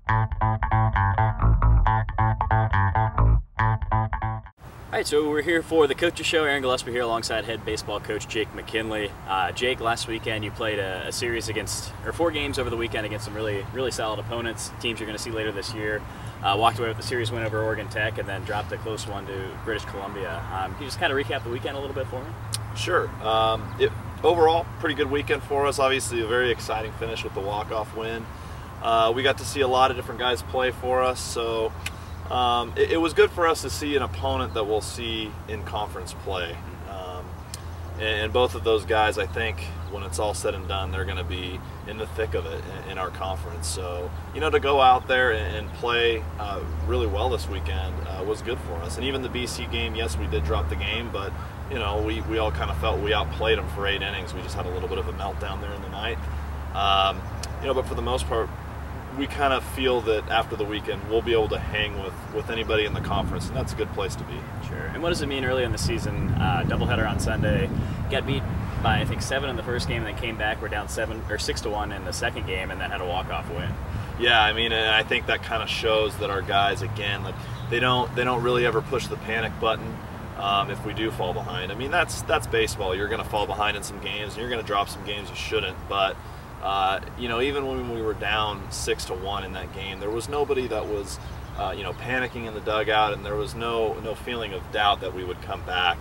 All right, so we're here for the Coaches Show. Aaron Gillespie here alongside head baseball coach Jake McKinley. Jake, last weekend you played a series against, or 4 games over the weekend against some really solid opponents, teams you're going to see later this year. Walked away with the series win over Oregon Tech and then dropped a close one to British Columbia. Can you just kind of recap the weekend a little bit for me? Sure. Overall, pretty good weekend for us. Obviously, a very exciting finish with the walk-off win. We got to see a lot of different guys play for us, so it was good for us to see an opponent that we'll see in conference play. And both of those guys, I think, when it's all said and done, they're going to be in the thick of it in our conference. So, to go out there and play really well this weekend was good for us. And even the BC game, yes, we did drop the game, but, we all kind of felt we outplayed them for 8 innings. We just had a little bit of a meltdown there in the night. But for the most part, we kind of feel that after the weekend we'll be able to hang with anybody in the conference, and that's a good place to be. Sure. And what does it mean early in the season, doubleheader on Sunday, got beat by I think 7 in the first game and then came back, we're down 6-1 in the second game and then had a walk-off win? Yeah, and I think that kind of shows that our guys, again, like they don't really ever push the panic button if we do fall behind. That's baseball. You're going to fall behind in some games and you're going to drop some games you shouldn't, but even when we were down 6-1 in that game, there was nobody that was, panicking in the dugout, and there was no feeling of doubt that we would come back.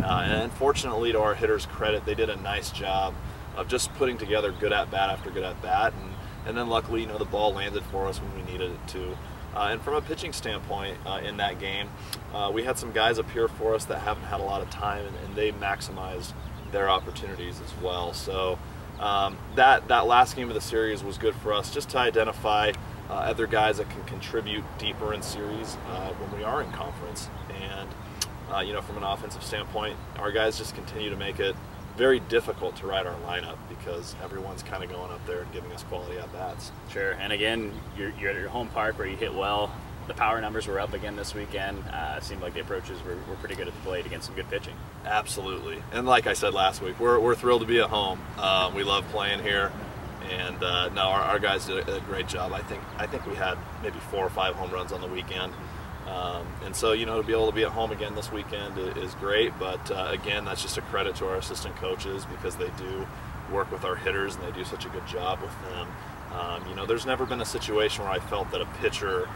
And unfortunately, to our hitters' credit, they did a nice job of just putting together good at bat after good at bat, and then luckily, the ball landed for us when we needed it to. And from a pitching standpoint, in that game, we had some guys up here for us that haven't had a lot of time, and they maximized their opportunities as well. So. That last game of the series was good for us just to identify other guys that can contribute deeper in series when we are in conference. And, from an offensive standpoint, our guys just continue to make it very difficult to ride our lineup because everyone's kind of going up there and giving us quality at-bats. Sure, and again, you're at your home park where you hit well. The power numbers were up again this weekend. It seemed like the approaches were pretty good at the plate against some good pitching. Absolutely. And like I said last week, we're thrilled to be at home. We love playing here. And our guys did a great job. I think we had maybe 4 or 5 home runs on the weekend. And so, to be able to be at home again this weekend is great. But again, that's just a credit to our assistant coaches because they do work with our hitters and they do such a good job with them. There's never been a situation where I felt that a pitcher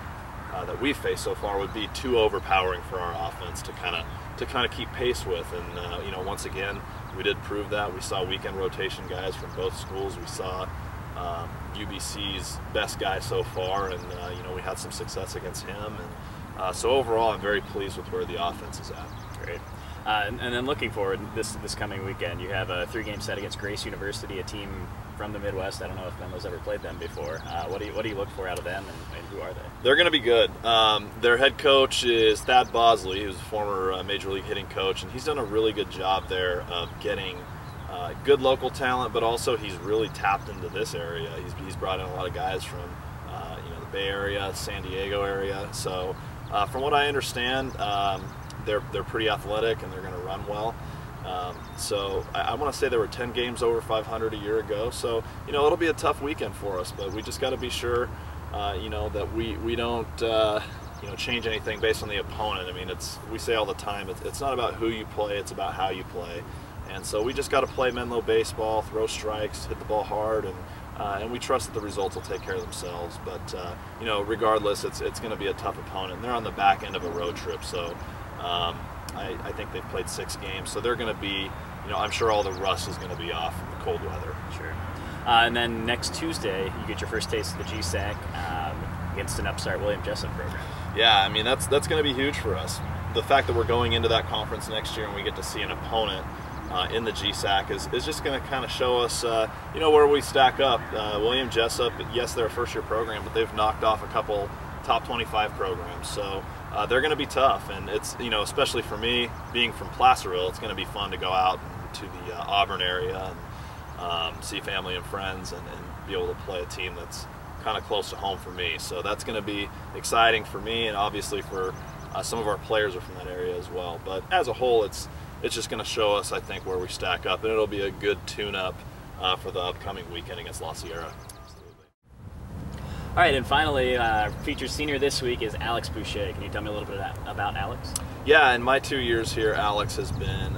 that we've faced so far would be too overpowering for our offense to kind of keep pace with. And once again, we did prove that. We saw weekend rotation guys from both schools. We saw UBC's best guy so far, and we had some success against him. And so overall, I'm very pleased with where the offense is at. Great. And then looking forward, this coming weekend, you have a 3-game set against Grace University, a team from the Midwest. I don't know if Menlo's ever played them before. What do you look for out of them, and who are they? They're going to be good. Their head coach is Thad Bosley, who's a former Major League hitting coach, and he's done a really good job there of getting good local talent, but also he's really tapped into this area. He's brought in a lot of guys from the Bay Area, San Diego area. So from what I understand, they're pretty athletic and they're going to run well. So I want to say there were 10 games over 500 a year ago. So it'll be a tough weekend for us, but we just got to be sure that we don't change anything based on the opponent. We say all the time it's not about who you play, it's about how you play. And so we just got to play Menlo baseball, throw strikes, hit the ball hard, and we trust that the results will take care of themselves. But regardless, it's going to be a tough opponent. And they're on the back end of a road trip, so I think they've played 6 games, so they're going to be, I'm sure all the rust is going to be off from the cold weather. Sure. And then next Tuesday, you get your first taste of the GSAC against an upstart William Jessup program. Yeah, that's going to be huge for us. The fact that we're going into that conference next year and we get to see an opponent in the GSAC is just going to kind of show us, where we stack up. William Jessup, yes, they're a first-year program, but they've knocked off a couple top 25 programs. So they're going to be tough, and it's, especially for me, being from Placerville, it's going to be fun to go out to the Auburn area and see family and friends and be able to play a team that's kind of close to home for me. So that's going to be exciting for me, and obviously for some of our players are from that area as well. But as a whole, it's just going to show us, I think, where we stack up, and it'll be a good tune-up for the upcoming weekend against La Sierra. All right, and finally, featured senior this week is Alex Boucher. Can you tell me a little bit about Alex? Yeah, in my 2 years here, Alex has been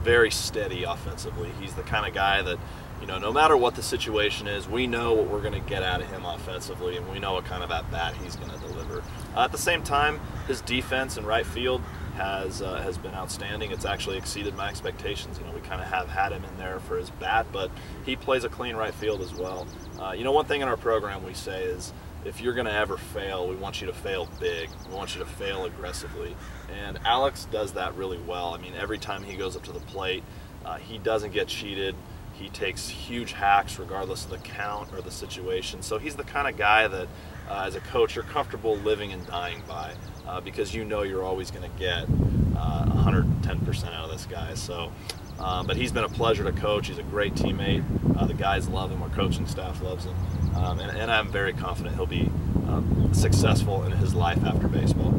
very steady offensively. He's the kind of guy that, you know, no matter what the situation is, we know what we're going to get out of him offensively, and we know what kind of at bat he's going to deliver. At the same time, his defense in right field has been outstanding. It's actually exceeded my expectations. You know, we kind of have had him in there for his bat, but he plays a clean right field as well. You know, one thing in our program we say is, if you're going to ever fail, we want you to fail big. We want you to fail aggressively. And Alex does that really well. I mean, every time he goes up to the plate, he doesn't get cheated. He takes huge hacks regardless of the count or the situation. So he's the kind of guy that, as a coach, you're comfortable living and dying by, because you know you're always going to get 110% out of this guy. So, but he's been a pleasure to coach. He's a great teammate. The guys love him. Our coaching staff loves him. And I'm very confident he'll be successful in his life after baseball.